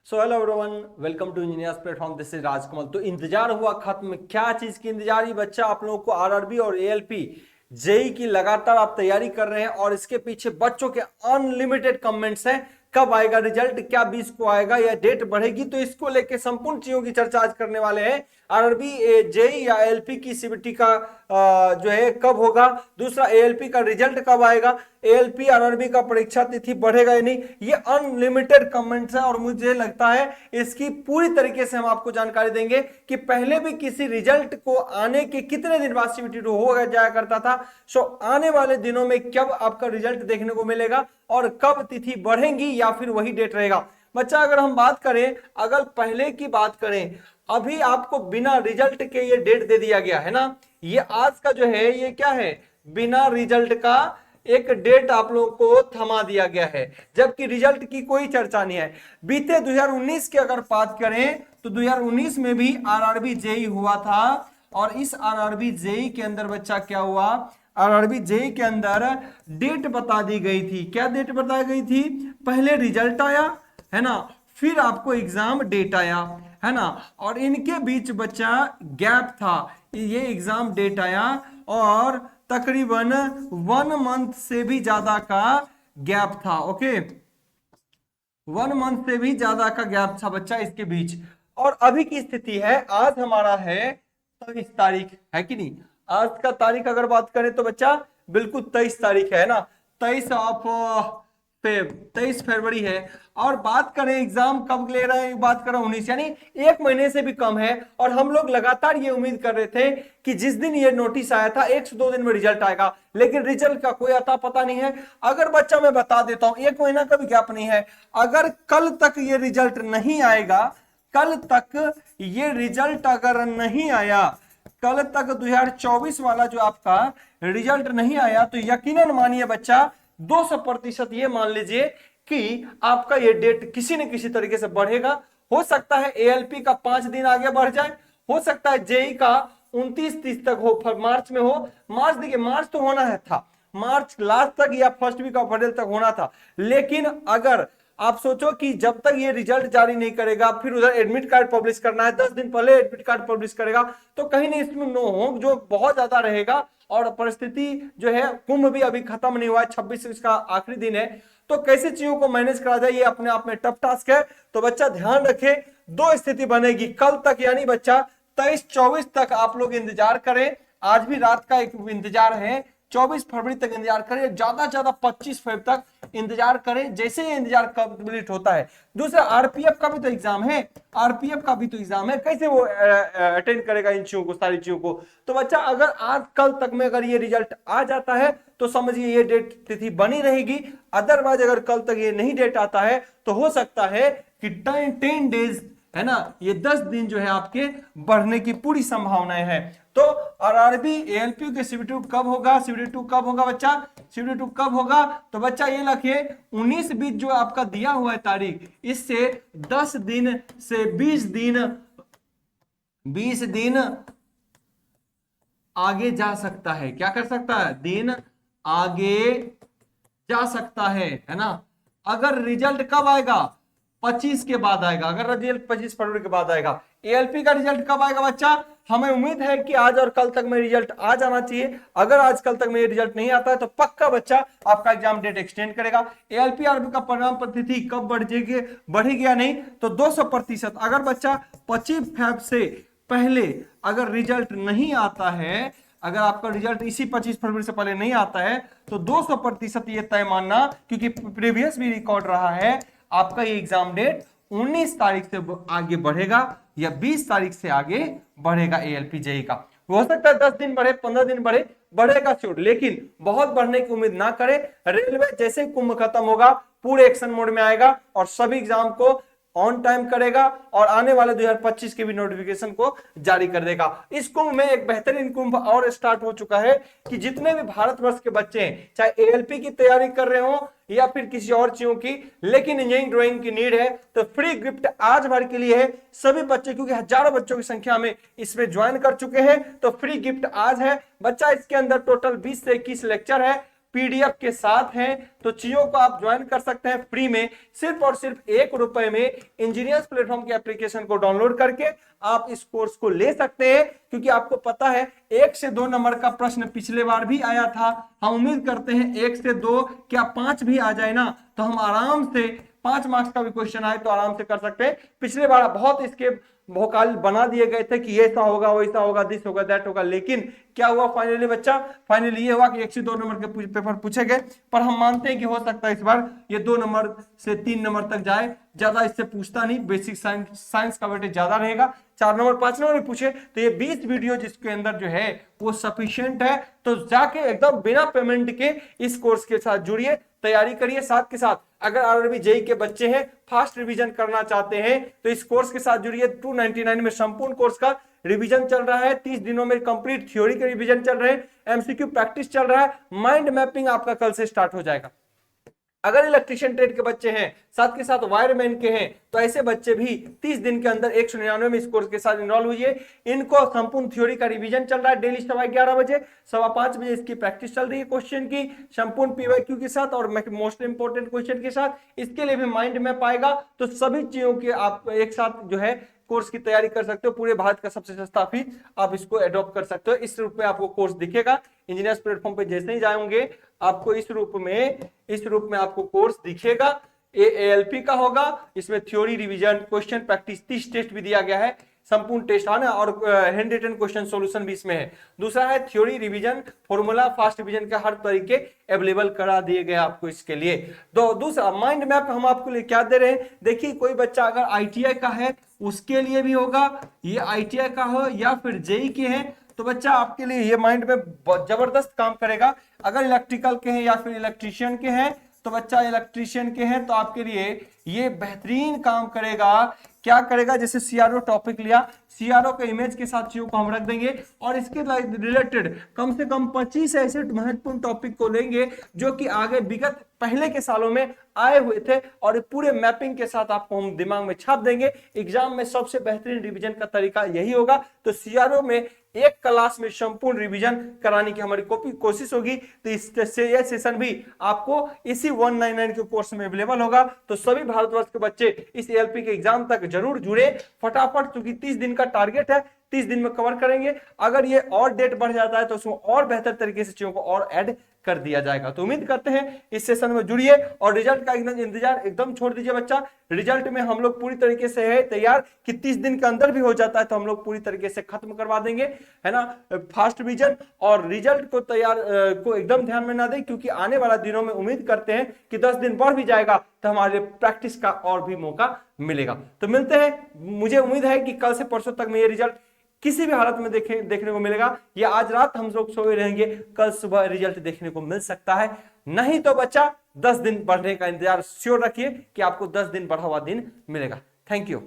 So hello everyone, welcome to engineers platform. This is Rajkamal. तो इंतजार हुआ खत्म। क्या चीज की इंतजार? ही बच्चा आप लोगों को आरआरबी और एएलपी जेई की लगातार आप तैयारी कर रहे हैं और इसके पीछे बच्चों के अनलिमिटेड कमेंट्स हैं। कब आएगा रिजल्ट, क्या 20 को आएगा या डेट बढ़ेगी? तो इसको लेके संपूर्ण चीजों की चर्चा आज करने वाले हैं। आरआरबी जेई या एएलपी की सीबीटी का जो है कब होगा, दूसरा एएलपी का रिजल्ट कब आएगा, एएलपी आरआरबी का परीक्षा तिथि बढ़ेगा या नहीं, ये अनलिमिटेड कमेंट्स है और मुझे लगता है इसकी पूरी तरीके से हम आपको जानकारी देंगे कि पहले भी किसी रिजल्ट को आने के कितने दिन बाद सीबीटी हो जाया करता था। सो आने वाले दिनों में कब आपका रिजल्ट देखने को मिलेगा और कब तिथि बढ़ेंगी या फिर वही डेट रहेगा। बच्चा अगर हम बात करें, अगर पहले की बात करें, अभी आपको बिना रिजल्ट के ये डेट दे दिया गया है ना, ये आज का जो है ये क्या है, बिना रिजल्ट का एक डेट आप लोगों को थमा दिया गया है, जबकि रिजल्ट की कोई चर्चा नहीं है। बीते 2019 की अगर बात करें तो 2019 में भी आरआरबी जेई हुआ था और इस आरआरबी जेई के अंदर बच्चा क्या हुआ, आरआरबी जेई के अंदर डेट बता दी गई थी। क्या डेट बताई गई थी? पहले रिजल्ट आया है ना, फिर आपको एग्जाम डेट आया है ना, और इनके बीच बच्चा गैप था। ये एग्जाम डेट आया और तकरीबन 1 मंथ से भी ज्यादा का गैप था। ओके, 1 मंथ से भी ज्यादा का गैप था बच्चा इसके बीच। और अभी की स्थिति है, आज हमारा है 23 तारीख, है कि नहीं? आज का तारीख अगर बात करें तो बच्चा बिल्कुल 23 तारीख है ना, 23 फरवरी है। और बात करें एग्जाम कब ले रहे हैं, बात करें 19, यानी 1 महीने से भी कम है। और हम लोग लगातार ये उम्मीद कर रहे थे कि जिस दिन ये नोटिस आया था 1 से 2 दिन में रिजल्ट आएगा, लेकिन रिजल्ट का कोई अता पता नहीं है। अगर बच्चा मैं बता देता हूं, 1 महीना का भी गैप नहीं है। अगर कल तक ये रिजल्ट नहीं आएगा, कल तक ये रिजल्ट अगर नहीं आया, कल तक 2024 वाला जो आपका रिजल्ट नहीं आया, तो यकीनन मानिए बच्चा 200% ये मान लीजिए कि आपका ये डेट किसी न किसी तरीके से बढ़ेगा। हो सकता है एएलपी का 5 दिन आगे बढ़ जाए, हो सकता है जेई का 29-30 तक हो, मार्च में हो। मार्च, देखिए मार्च तो होना है था, मार्च लास्ट तक या फर्स्ट वीक ऑफ अप्रैल तक होना था। लेकिन अगर आप सोचो कि जब तक ये रिजल्ट जारी नहीं करेगा, फिर उधर एडमिट कार्ड पब्लिश करना है, 10 दिन पहले एडमिट कार्ड पब्लिश करेगा, तो कहीं नहीं इसमें नो हो जो बहुत ज्यादा रहेगा। और परिस्थिति जो है, कुंभ भी अभी खत्म नहीं हुआ है, 26 इसका आखिरी दिन है। तो कैसे चीजों को मैनेज करा जाए, ये अपने आप में टफ टास्क है। तो बच्चा ध्यान रखे, 2 स्थिति बनेगी कल तक, यानी बच्चा 23-24 तक आप लोग इंतजार करें। आज भी रात का एक इंतजार है, 24 फरवरी तक इंतजार करें, ज्यादा से ज्यादा 25 फरवरी तक इंतजार करें, जैसे ही इंतजार कंप्लीट होता है। दूसरा, आरपीएफ का भी तो एग्जाम है, आरपीएफ का भी तो एग्जाम है, कैसे वो अटेंड करेगा इन चीजों को, सारी चीजों को। तो बच्चा अगर आज कल तक में अगर ये रिजल्ट आ जाता है तो समझिए ये डेट तिथि बनी रहेगी। अदरवाइज अगर कल तक ये नहीं डेट आता है तो हो सकता है कि 10 डेज है ना, ये 10 दिन जो है आपके बढ़ने की पूरी संभावनाएं है। तो आरआरबी एएलपी के सीबीटी कब होगा, सीबीटी कब होगा बच्चा, सीबीटी कब होगा? तो बच्चा ये लिखिए 19-20 जो आपका दिया हुआ है तारीख, इससे 10 दिन से 20 दिन आगे जा सकता है। क्या कर सकता है? दिन आगे जा सकता है ना। अगर रिजल्ट कब आएगा? 25 के बाद आएगा, अगर रिजल्ट 25 फरवरी के बाद आएगा। एएलपी का रिजल्ट कब आएगा बच्चा? हमें उम्मीद है कि आज और कल तक में रिजल्ट आ जाना चाहिए। अगर आज कल तक में रिजल्ट नहीं आता है तो पक्का बच्चा आपका एग्जाम डेट एक्सटेंड करेगा। एएलपी आरबी का परिणाम तिथि कब बढ़ेगी या नहीं, तो 200%। अगर बच्चा 25 फरवरी से पहले अगर रिजल्ट नहीं आता है, अगर आपका रिजल्ट इसी 25 फरवरी से पहले नहीं आता है, तो 200% ये तय मानना, क्योंकि प्रीवियस भी रिकॉर्ड रहा है, आपका ये एग्जाम डेट 19 तारीख से आगे बढ़ेगा या 20 तारीख से आगे बढ़ेगा एएलपी जेई का। हो सकता है 10 दिन बढ़े, 15 दिन बढ़ेगा छूट, लेकिन बहुत बढ़ने की उम्मीद ना करें। रेलवे जैसे कुंभ खत्म होगा पूरे एक्शन मोड में आएगा और सभी एग्जाम को ऑन टाइम करेगा और आने वाले 2025 के भी नोटिफिकेशन को जारी कर देगा। इस कुंभ में एक बेहतरीन कुंभ और स्टार्ट हो चुका है कि जितने भी भारतवर्ष के बच्चे हैं, चाहे एएलपी की तैयारी कर रहे हो या फिर किसी और चीजों की, लेकिन इंजीनियरिंग ड्राइंग की नीड है, तो फ्री गिफ्ट आज भर के लिए है सभी बच्चे, क्योंकि हजारों बच्चों की संख्या में इसमें ज्वाइन कर चुके हैं। तो फ्री गिफ्ट आज है बच्चा। इसके अंदर टोटल 20 से 21 लेक्चर है, PDF के साथ हैं, तो चीजों को आप ज्वाइन कर सकते हैं फ्री में, सिर्फ और सिर्फ ₹1 में इंजीनियर्स प्लेटफॉर्म की एप्लीकेशन को डाउनलोड करके आप इस कोर्स को ले सकते हैं। क्योंकि आपको पता है 1 से 2 नंबर का प्रश्न पिछले बार भी आया था, हम उम्मीद करते हैं 1 से 2 क्या 5 भी आ जाए ना, तो हम आराम से 5 मार्क्स का भी क्वेश्चन आए तो आराम से कर सकते हैं। पिछले बार बहुत इसके भोकाल बना दिए गए थे कि ऐसा होगा, वैसा होगा, दिस होगा, दैट होगा, लेकिन क्या हुआ फाइनली बच्चा, फाइनली ये हुआ कि 1 से 2 नंबर के पेपर पूछे गए। पर हम मानते हैं कि हो सकता है इस बार ये 2 नंबर से 3 नंबर तक जाए, ज्यादा इससे पूछता नहीं, बेसिक साइंस का वेटेज ज्यादा रहेगा। 4 नंबर 5 नंबर पूछे तो ये 20 वीडियो जिसके अंदर जो है वो सफिशिएंट है। तो जाके एकदम बिना पेमेंट के इस कोर्स के साथ जुड़िए, तैयारी करिए। साथ के साथ अगर आरआरबी जेईई के बच्चे हैं, फास्ट रिवीजन करना चाहते हैं, तो इस कोर्स के साथ जुड़िए। 299 में संपूर्ण कोर्स का रिवीजन चल रहा है, 30 दिनों में कंप्लीट थ्योरी के रिवीजन चल रहे हैं, एमसीक्यू प्रैक्टिस चल रहा है, माइंड मैपिंग आपका कल से स्टार्ट हो जाएगा। अगर इलेक्ट्रिशियन ट्रेड के बच्चे हैं, साथ के साथ वायरमैन के हैं, तो ऐसे बच्चे भी 30 दिन के अंदर 199 में इस कोर्स के साथ इनरोल हुई है। इनको संपूर्ण थ्योरी का रिवीजन चल रहा है, डेली 11:15 बजे, 5:15 बजे इसकी प्रैक्टिस चल रही है क्वेश्चन की, संपूर्ण पीवाईक्यू के साथ और मोस्ट इंपोर्टेंट क्वेश्चन के साथ। इसके लिए भी माइंड मैप आएगा, तो सभी चीजों के आप एक साथ जो है कोर्स की तैयारी कर सकते हो। पूरे भारत का सबसे सस्ता फी आप इसको अडॉप्ट कर सकते हो। इस रूप में आपको कोर्स दिखेगा इंजीनियर्स प्लेटफॉर्म पे, जैसे ही जाएंगे आपको इस रूप में आपको कोर्स दिखेगा। ALP का होगा, इसमें theory revision, question practice, 30 test भी दिया गया है, संपूर्ण टेस्ट है ना, और हैंड रिटन क्वेश्चन सॉल्यूशन भी इसमें है। दूसरा है theory revision, formula, fast revision का हर तरीके अवेलेबल करा दिए गए आपको इसके लिए। तो दूसरा माइंड मैप हम आपको लिए क्या दे रहे हैं, देखिए कोई बच्चा अगर ITI का है उसके लिए भी होगा, ये ITI का हो या फिर जेईई के हैं, तो बच्चा आपके लिए ये माइंड में जबरदस्त काम करेगा। अगर इलेक्ट्रिकल के हैं या फिर इलेक्ट्रीशियन के हैं, तो बच्चा इलेक्ट्रीशियन के हैं तो आपके लिए ये बेहतरीन काम करेगा। क्या करेगा, जैसे CRO टॉपिक लिया, CRO के इमेज के साथ चीजों को हम रख देंगे और इसके रिलेटेड कम से कम 25 ऐसे महत्वपूर्ण टॉपिक को लेंगे जो कि आगे विगत पहले के सालों में आए हुए थे, और पूरे मैपिंग के साथ आपको हम दिमाग में छाप देंगे। एग्जाम में सबसे बेहतरीन रिवीजन का तरीका यही होगा। तो CRO में एक क्लास में संपूर्ण रिवीजन कराने की हमारी कोशिश होगी। तो इससे यह सेशन भी आपको इसी 199 के कोर्स में अवेलेबल होगा। तो सभी भारतवर्ष के बच्चे इस ALP के एग्जाम तक जरूर जुड़े फटाफट, क्योंकि 30 दिन का टारगेट है, 30 दिन में कवर करेंगे। अगर ये और डेट बढ़ जाता है तो उसमें और बेहतर तरीके से चीजों को और ऐड कर दिया जाएगा। तो उम्मीद करते हैं इस सेशन में जुड़िए और रिजल्ट का एकदम इंतजार एकदम छोड़ दीजिए बच्चा। रिजल्ट में हम लोग पूरी तरीके से है तैयार कि 30 दिन के अंदर भी हो जाता है तो हम लोग पूरी तरीके से खत्म करवा देंगे, है ना। फास्ट रिवीजन और रिजल्ट को तैयार को एकदम ध्यान में ना दें, क्योंकि आने वाला दिनों में उम्मीद करते हैं कि 10 दिन बढ़ भी जाएगा तो हमारे प्रैक्टिस का और भी मौका मिलेगा। तो मिलते हैं, मुझे उम्मीद है कि कल से परसों तक में ये रिजल्ट किसी भी हालत में देखने को मिलेगा, या आज रात हम लोग सोए रहेंगे, कल सुबह रिजल्ट देखने को मिल सकता है। नहीं तो बच्चा 10 दिन बढ़ने का इंतजार श्योर रखिए कि आपको 10 दिन बढ़ा हुआ दिन मिलेगा। Thank you.